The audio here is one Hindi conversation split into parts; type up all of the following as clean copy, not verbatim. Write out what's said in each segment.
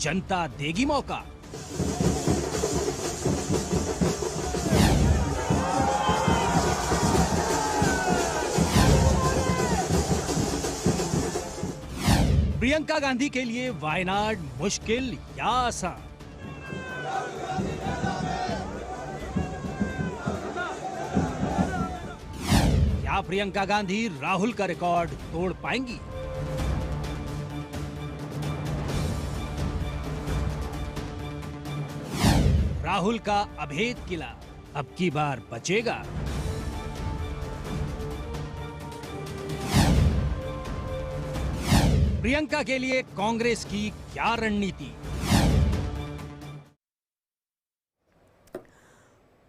जनता देगी मौका। प्रियंका गांधी के लिए वायनाड मुश्किल या आसान? क्या प्रियंका गांधी राहुल का रिकॉर्ड तोड़ पाएंगी? राहुल का अभेद किला अब की बार बचेगा? प्रियंका के लिए कांग्रेस की क्या रणनीति?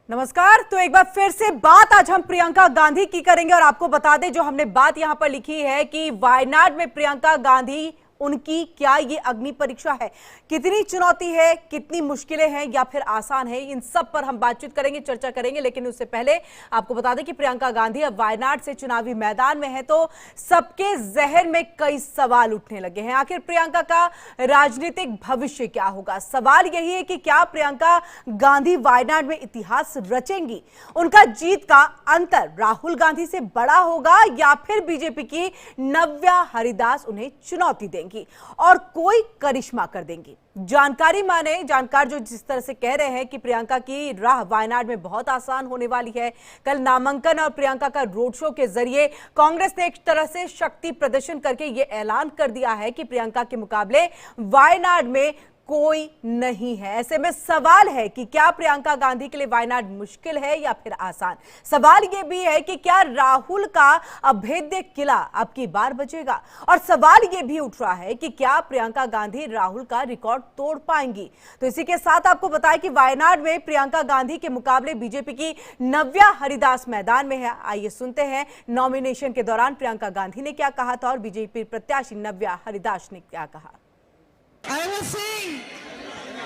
नमस्कार। तो एक बार फिर से बात आज हम प्रियंका गांधी की करेंगे और आपको बता दें जो हमने बात यहां पर लिखी है कि वायनाड में प्रियंका गांधी, उनकी क्या ये अग्नि परीक्षा है, कितनी चुनौती है, कितनी मुश्किलें हैं या फिर आसान है, इन सब पर हम बातचीत करेंगे, चर्चा करेंगे। लेकिन उससे पहले आपको बता दें कि प्रियंका गांधी अब वायनाड से चुनावी मैदान में है तो सबके जहन में कई सवाल उठने लगे हैं। आखिर प्रियंका का राजनीतिक भविष्य क्या होगा? सवाल यही है कि क्या प्रियंका गांधी वायनाड में इतिहास रचेंगी? उनका जीत का अंतर राहुल गांधी से बड़ा होगा या फिर बीजेपी की नव्या हरिदास उन्हें चुनौती देंगी और कोई करिश्मा कर देंगी? जानकार जो जिस तरह से कह रहे हैं कि प्रियंका की राह वायनाड में बहुत आसान होने वाली है। कल नामांकन और प्रियंका का रोड शो के जरिए कांग्रेस ने एक तरह से शक्ति प्रदर्शन करके यह ऐलान कर दिया है कि प्रियंका के मुकाबले वायनाड में कोई नहीं है। ऐसे में सवाल है कि क्या प्रियंका गांधी के लिए वायनाड मुश्किल है या फिर आसान? सवाल यह भी है कि क्या राहुल का अभेद्य किला अब की बार बचेगा? और सवाल यह भी उठ रहा है कि क्या प्रियंका गांधी राहुल का रिकॉर्ड तोड़ पाएंगी? तो इसी के साथ आपको बताएं कि वायनाड में प्रियंका गांधी के मुकाबले बीजेपी की नव्या हरिदास मैदान में है। आइए सुनते हैं नॉमिनेशन के दौरान प्रियंका गांधी ने क्या कहा था और बीजेपी प्रत्याशी नव्या हरिदास ने क्या कहा। I was saying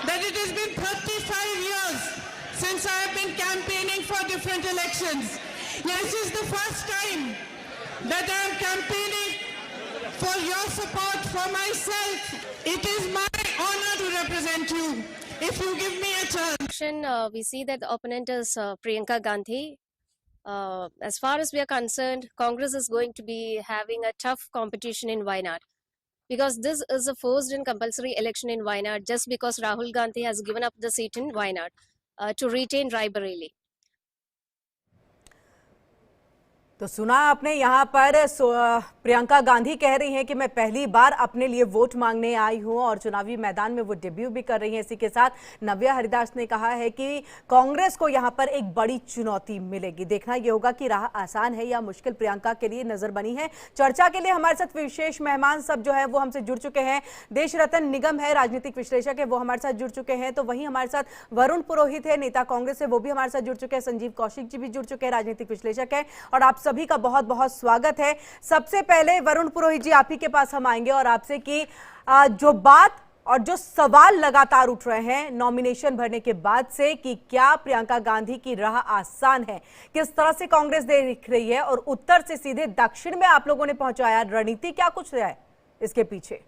that it has been 35 years since I have been campaigning for different elections. This is the first time that I am campaigning for your support for myself. It is my honor to represent you if you give me a chance. We see that the opponent is Priyanka Gandhi. As far as we are concerned, Congress is going to be having a tough competition in Wayanad. Because this is a forced and compulsory election in Wayanad just because Rahul Gandhi has given up the seat in Wayanad to retain Raebareli. तो सुना आपने यहाँ पर प्रियंका गांधी कह रही हैं कि मैं पहली बार अपने लिए वोट मांगने आई हूँ और चुनावी मैदान में वो डेब्यू भी कर रही हैं। इसी के साथ नव्या हरिदास ने कहा है कि कांग्रेस को यहाँ पर एक बड़ी चुनौती मिलेगी। देखना ये होगा कि राह आसान है या मुश्किल प्रियंका के लिए नजर बनी है। चर्चा के लिए हमारे साथ विशेष मेहमान सब जो है वो हमसे जुड़ चुके हैं। देश रतन निगम है, राजनीतिक विश्लेषक है, वो हमारे साथ जुड़ चुके हैं। तो वहीं हमारे साथ वरुण पुरोहित है, नेता कांग्रेस है, वो भी हमारे साथ जुड़ चुके हैं। संजीव कौशिक जी भी जुड़ चुके हैं, राजनीतिक विश्लेषक है। और आप सभी का बहुत बहुत स्वागत है। सबसे पहले वरुण पुरोहित जी, आप ही के पास हम आएंगे और आपसे कि जो बात और जो सवाल लगातार उठ रहे हैं नॉमिनेशन भरने के बाद से कि क्या प्रियंका गांधी की राह आसान है, किस तरह से कांग्रेस देख रही है, और उत्तर से सीधे दक्षिण में आप लोगों ने पहुंचाया, रणनीति क्या कुछ है इसके पीछे?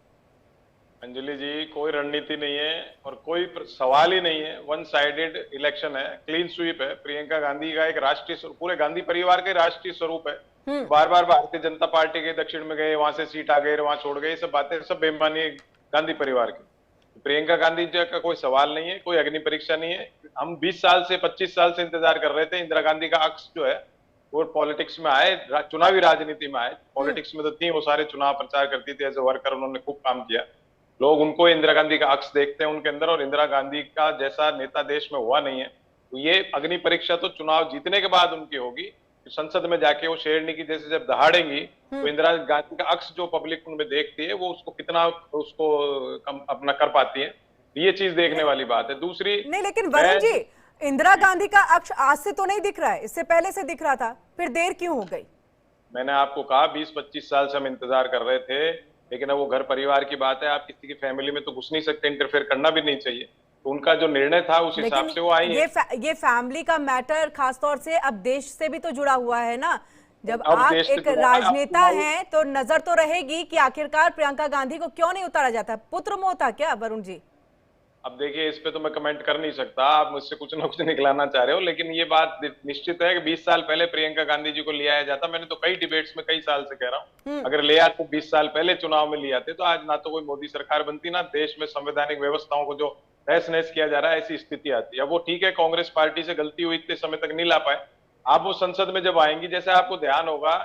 अंजलि जी, कोई रणनीति नहीं है और कोई सवाल ही नहीं है। वन साइडेड इलेक्शन है, क्लीन स्वीप है। प्रियंका गांधी का एक राष्ट्रीय, पूरे गांधी परिवार का राष्ट्रीय स्वरूप है। बार बार भारतीय जनता पार्टी के दक्षिण में गए, वहां से सीट आ गए, वहां छोड़ गए, सब बातें सब बेईमानी गांधी परिवार की। प्रियंका गांधी जी का कोई सवाल नहीं है, कोई अग्नि परीक्षा नहीं है। हम 20 साल से 25 साल से इंतजार कर रहे थे इंदिरा गांधी का अक्स जो है वो पॉलिटिक्स में आए, चुनावी राजनीति में आए। पॉलिटिक्स में तो थी, वो सारे चुनाव प्रचार करती थी एज ए वर्कर, उन्होंने खूब काम किया। लोग उनको इंदिरा गांधी का अक्स देखते हैं उनके अंदर, और इंदिरा गांधी का जैसा नेता देश में हुआ नहीं है। तो ये अग्नि परीक्षा तो चुनाव जीतने के बाद उनकी होगी। संसद में जाके वो शेरनी की जैसे जब दहाड़ेंगी तो इंदिरा गांधी का अक्स जो पब्लिक उनमें देखती है वो उसको कितना उसको अपना कर पाती है, ये चीज देखने वाली बात है। दूसरी नहीं, लेकिन वरुण जी, इंदिरा गांधी का अक्स आज से तो नहीं दिख रहा है, इससे पहले से दिख रहा था, फिर देर क्यों हो गई? मैंने आपको कहा 20-25 साल से हम इंतजार कर रहे थे, लेकिन अब वो घर परिवार की बात है, आप किसी की फैमिली में तो घुस नहीं सकते, इंटरफेयर करना भी नहीं चाहिए। तो उनका जो निर्णय था उस हिसाब से वो आई है। ये फैमिली का मैटर खासतौर से अब देश से भी तो जुड़ा हुआ है ना। जब आप एक राजनेता हैं तो नजर तो रहेगी कि आखिरकार प्रियंका गांधी को क्यों नहीं उतारा जाता। पुत्र मोह था क्या वरुण जी? अब देखिए, इस पे तो मैं कमेंट कर नहीं सकता, आप मुझसे कुछ ना कुछ निकलाना चाह रहे हो, लेकिन ये बात निश्चित है कि 20 साल पहले प्रियंका गांधी जी को ले आया जाता। मैंने तो कई डिबेट्स में कई साल से कह रहा हूँ, अगर ले आते 20 साल पहले चुनाव में ले आते तो आज ना तो कोई मोदी सरकार बनती, ना देश में संवैधानिक व्यवस्थाओं को जो तहस नहस किया जा रहा है ऐसी स्थिति आती है। अब वो ठीक है, कांग्रेस पार्टी से गलती हुई, इतने समय तक नहीं ला पाए। आप वो संसद में जब आएंगी, जैसे आपको ध्यान होगा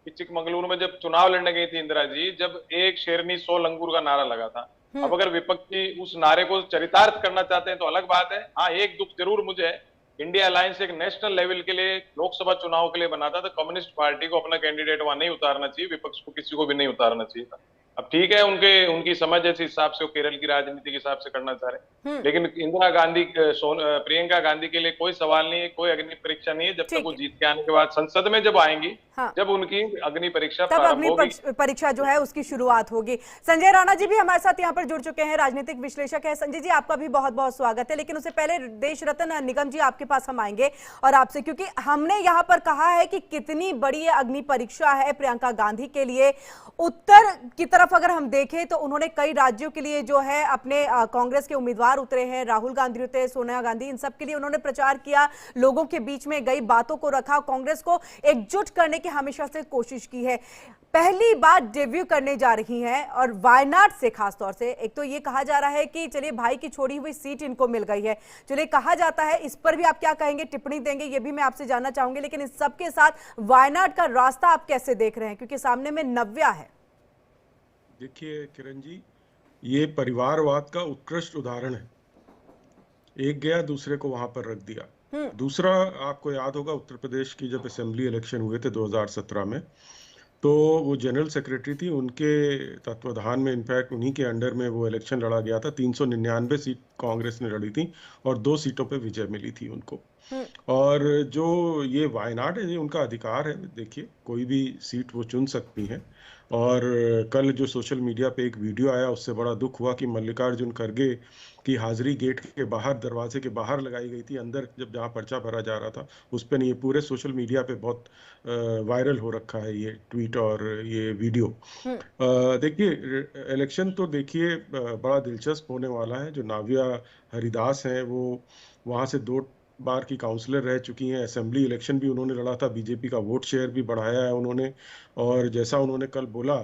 कि चिकमंगलुरु में जब चुनाव लड़ने गई थी इंदिरा जी, जब एक शेरनी 100 लंगूर का नारा लगा था। अब अगर विपक्षी उस नारे को चरितार्थ करना चाहते हैं तो अलग बात है। हाँ, एक दुख जरूर मुझे है, इंडिया अलायंस एक नेशनल लेवल के लिए लोकसभा चुनाव के लिए बना था, तो कम्युनिस्ट पार्टी को अपना कैंडिडेट वहां नहीं उतारना चाहिए, विपक्ष को किसी को भी नहीं उतारना चाहिए था। अब ठीक है, उनकी समझ ऐसे हिसाब से वो केरल की राजनीति के हिसाब से करना चाह रहे हैं, लेकिन इंदिरा गांधी प्रियंका गांधी के लिए कोई सवाल नहीं है, कोई अग्नि परीक्षा नहीं है। जब तक वो जीत के आने के बाद संसद में जब आएंगी, हाँ। जब उनकी अग्नि परीक्षा तब प्रारंभ होगी, अग्नि परीक्षा जो है उसकी शुरुआत होगी। संजय राणा जी भी हमारे साथ यहाँ पर जुड़ चुके हैं, राजनीतिक विश्लेषक है। संजय जी, आपका भी बहुत बहुत स्वागत है। लेकिन उससे पहले देश रत्न निगम जी आपके पास हम आएंगे और आपसे, क्योंकि हमने यहाँ पर कहा है कि कितनी बड़ी अग्नि परीक्षा है प्रियंका गांधी के लिए। उत्तर की तरफ अगर हम देखें तो उन्होंने कई राज्यों के लिए जो है अपने कांग्रेस के उम्मीदवार उतरे हैं, राहुल गांधी उतरे, सोनिया गांधी, इन सब के लिए उन्होंने प्रचार किया, लोगों के बीच में गई, बातों को रखा, कांग्रेस को एकजुट करने की हमेशा से कोशिश की है। पहली बार डेब्यू करने जा रही हैं और वायनाड से खास तौर से, एक तो ये कहा जा रहा है कि चलिए भाई की छोड़ी हुई सीट इनको मिल गई है, चलिए कहा जाता है, इस पर भी आप क्या कहेंगे, टिप्पणी देंगे, ये भी मैं आपसे जानना चाहूंगी। लेकिन इस सब के साथ वायनाड का रास्ता आप कैसे देख रहे हैं, क्योंकि सामने में नव्या है। देखिए किरण जी, ये परिवारवाद का उत्कृष्ट उदाहरण है। एक गया, दूसरे को वहां पर रख दिया। दूसरा, आपको याद होगा उत्तर प्रदेश की जब असेंबली इलेक्शन हुए थे 2017 में, तो वो जनरल सेक्रेटरी थी, उनके तत्वाधान में, इनफैक्ट उन्हीं के अंडर में वो इलेक्शन लड़ा गया था। 399 सीट कांग्रेस ने लड़ी थी और 2 सीटों पे विजय मिली थी उनको। और जो ये वायनाड है, ये उनका अधिकार है। देखिए, कोई भी सीट वो चुन सकती हैं। और कल जो सोशल मीडिया पे एक वीडियो आया, उससे बड़ा दुख हुआ कि मल्लिकार्जुन खड़गे की हाजिरी गेट के बाहर, दरवाजे के बाहर लगाई गई थी, अंदर जब जहाँ पर्चा भरा जा रहा था उस पर नहीं। ये पूरे सोशल मीडिया पे बहुत वायरल हो रखा है ये ट्वीट और ये वीडियो। देखिए, इलेक्शन तो देखिए बड़ा दिलचस्प होने वाला है। जो नाव्या हरिदास हैं, वो वहाँ से 2 बार की काउंसलर रह चुकी हैं। असेंबली इलेक्शन भी उन्होंने लड़ा था, बीजेपी का वोट शेयर भी बढ़ाया है उन्होंने। और जैसा उन्होंने कल बोला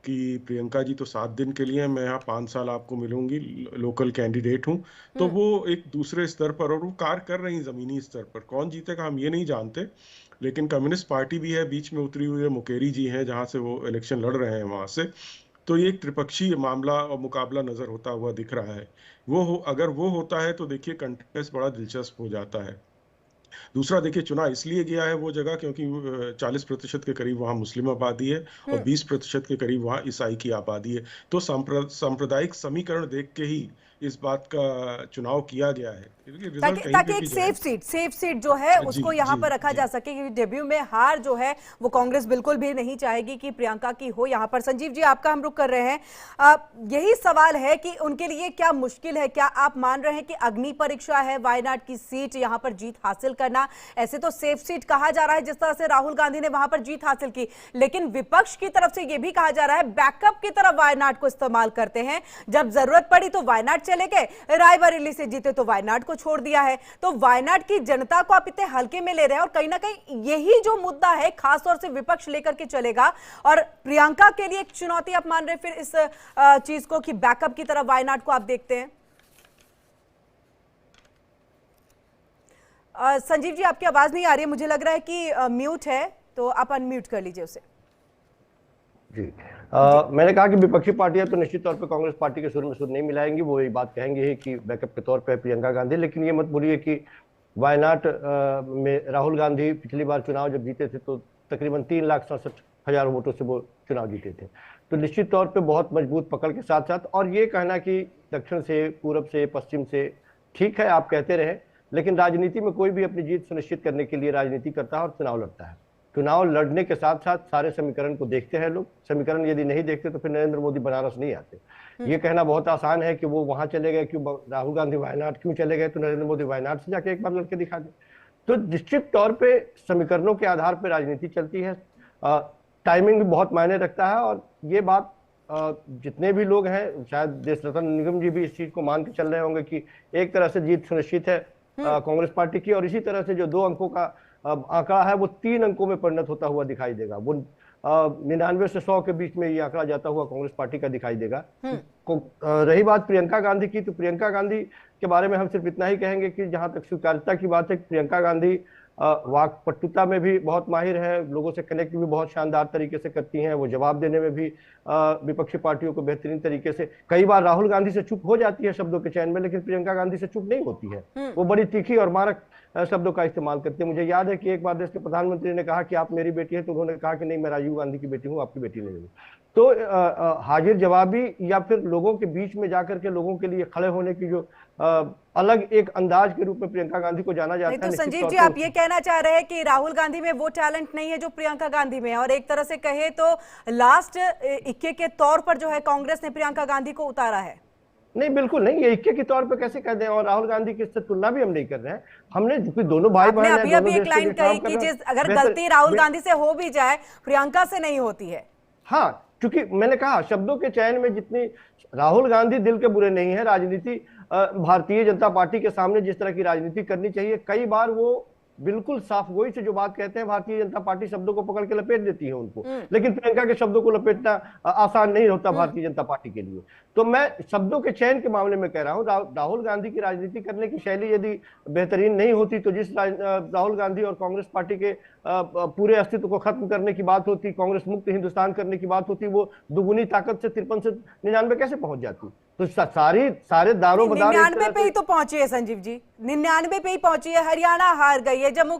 कि प्रियंका जी तो 7 दिन के लिए, मैं यहाँ 5 साल आपको मिलूंगी, लोकल कैंडिडेट हूँ, तो वो एक दूसरे स्तर पर, और वो कार्य कर रही जमीनी स्तर पर। कौन जीतेगा हम ये नहीं जानते, लेकिन कम्युनिस्ट पार्टी भी है, बीच में उतरी हुई है, मुकेरी जी हैं जहाँ से वो इलेक्शन लड़ रहे हैं वहाँ से। तो ये एक त्रिपक्षीय मामला और मुकाबला नजर होता हुआ दिख रहा है। अगर वो होता है तो देखिए कंटेस्ट बड़ा दिलचस्प हो जाता है। दूसरा, देखिए, चुना इसलिए गया है वो जगह क्योंकि 40% के करीब वहाँ मुस्लिम आबादी है और 20% के करीब वहाँ ईसाई की आबादी है। तो सांप्रदायिक समीकरण देख के ही इस बात का चुनाव किया गया है, ताकि एक सेफ सीट जो है उसको यहाँ पर रखा जा सके, क्योंकि डेब्यू में हार जो है वो कांग्रेस बिल्कुल भी नहीं चाहेगी कि प्रियंका की हो। यहाँ पर संजीव जी, आपका हम रुख कर रहे हैं। यही सवाल है कि उनके लिए क्या मुश्किल है, क्या आप मान रहे हैं कि अग्नि परीक्षा है वायनाड की सीट यहाँ पर जीत हासिल करना? ऐसे तो सेफ सीट कहा जा रहा है, जिस तरह से राहुल गांधी ने वहां पर जीत हासिल की, लेकिन विपक्ष की तरफ से यह भी कहा जा रहा है बैकअप की तरफ वायनाड को इस्तेमाल करते हैं, जब जरूरत पड़ी तो वायनाड चले गए, रायबरेली से जीते तो वायनाड को छोड़ दिया है। तो वायनाड की जनता को आप इतने हल्के में ले रहे हैं, और कहीं ना कहीं यही जो मुद्दा है खासतौर से विपक्ष लेकर के चलेगा, और प्रियंका के लिए एक चुनौती आप मान रहे हैं फिर इस चीज को कि बैकअप की तरफ वायनाड को आप देखते हैं? संजीव जी, आपकी आवाज नहीं आ रही है, मुझे लग रहा है कि म्यूट है, तो आप अनम्यूट कर लीजिए उसे। जी, मैंने कहा कि विपक्षी पार्टियां तो निश्चित तौर पे कांग्रेस पार्टी के सुर में सुर नहीं मिलाएंगी। वो ये बात कहेंगे ही कि बैकअप के तौर पे प्रियंका गांधी, लेकिन ये मत भूलिए कि वायनाड में राहुल गांधी पिछली बार चुनाव जब जीते थे तो तकरीबन 3,67,000 वोटों से वो चुनाव जीते थे। तो निश्चित तौर पर बहुत मजबूत पकड़ के साथ साथ, और ये कहना कि दक्षिण से, पूरब से, पश्चिम से, ठीक है आप कहते रहे, लेकिन राजनीति में कोई भी अपनी जीत सुनिश्चित करने के लिए राजनीति करता है और चुनाव लड़ता है। चुनाव लड़ने के साथ साथ सारे समीकरण को देखते हैं लोग। समीकरण यदि नहीं देखते तो फिर नरेंद्र मोदी बनारस नहीं आते। ये कहना बहुत आसान है कि वो वहां चले गए, क्यों राहुल गांधी वायनाड क्यों चले गए, तो नरेंद्र मोदी वायनाड से जाके एक बार लड़के दिखा दे। तो निश्चित तौर पे समीकरणों के आधार पर राजनीति चलती है। टाइमिंग भी बहुत मायने रखता है, और ये बात जितने भी लोग हैं, शायद देश रत्न निगम जी भी इस चीज को मान के चल रहे होंगे कि एक तरह से जीत सुनिश्चित है कांग्रेस पार्टी की, और इसी तरह से जो 2 अंकों का आंकड़ा है वो 3 अंकों में परिणत होता हुआ दिखाई देगा। वो 99 से 100 के बीच में ये आंकड़ा जाता हुआ कांग्रेस पार्टी का दिखाई देगा। रही बात प्रियंका गांधी की, तो प्रियंका गांधी के बारे में हम सिर्फ इतना ही कहेंगे कि जहां तक स्वीकार्यता की बात है, प्रियंका गांधी वाक्पटुता में भी बहुत माहिर है, लोगों से कनेक्ट भी बहुत शानदार तरीके से करती हैं, वो जवाब देने में भी विपक्षी पार्टियों को बेहतरीन तरीके से, कई बार राहुल गांधी से चुप हो जाती है शब्दों के चयन में, लेकिन प्रियंका गांधी से चुप नहीं होती है। वो बड़ी तीखी और मारक शब्दों का इस्तेमाल करते हैं। मुझे याद है कि एक बार देश के प्रधानमंत्री ने कहा कि आप मेरी बेटी है, तो उन्होंने कहा कि नहीं, मैं राजीव गांधी की बेटी हूँ, आपकी बेटी नहीं हूँ। तो हाजिर जवाबी या फिर लोगों के बीच में जाकर के लोगों के लिए खड़े होने की जो अलग एक अंदाज के रूप में प्रियंका गांधी को जाना जाता है। तो संजीव जी, आप ये कहना चाह रहे हैं कि राहुल गांधी में वो टैलेंट नहीं है जो प्रियंका गांधी में है, और एक तरह से कहे तो लास्ट इक्के के तौर पर जो है कांग्रेस ने प्रियंका गांधी को उतारा है। नहीं, बिल्कुल नहीं, ये इक्के के तौर पे कैसे कर दें, और राहुल गांधी की इससे तुलना भी हम नहीं कर रहे हैं। हमने दोनों भाई बहन हैं, अभी एक लाइन कही कि अगर गलती राहुल गांधी से हो भी जाए, प्रियंका से नहीं होती है। हाँ, क्योंकि मैंने कहा शब्दों के चयन में जितनी, राहुल गांधी दिल के बुरे नहीं है। राजनीति भारतीय जनता पार्टी के सामने जिस तरह की राजनीति करनी चाहिए, कई बार वो बिल्कुल साफ गोई से जो बात कहते हैं, भारतीय जनता पार्टी शब्दों को पकड़ के लपेट देती है उनको, लेकिन प्रियंका के शब्दों को लपेटना आसान नहीं होता भारतीय जनता पार्टी के लिए। तो मैं शब्दों के चयन के मामले में कह रहा हूं, राहुल गांधी की राजनीति करने की शैली यदि बेहतरीन नहीं होती, तो जिस राहुल गांधी और कांग्रेस पार्टी के पूरे अस्तित्व को खत्म करने की बात होती, कांग्रेस मुक्त हिंदुस्तान करने की बात होती, वो दुगुनी ताकत से 53 से 99 कैसे पहुंच जाती? तो सारे दारों 99 पे ही तो पहुंची है संजीव जी, 99 पे ही पहुंची है। हरियाणा हार गई है, जम्मू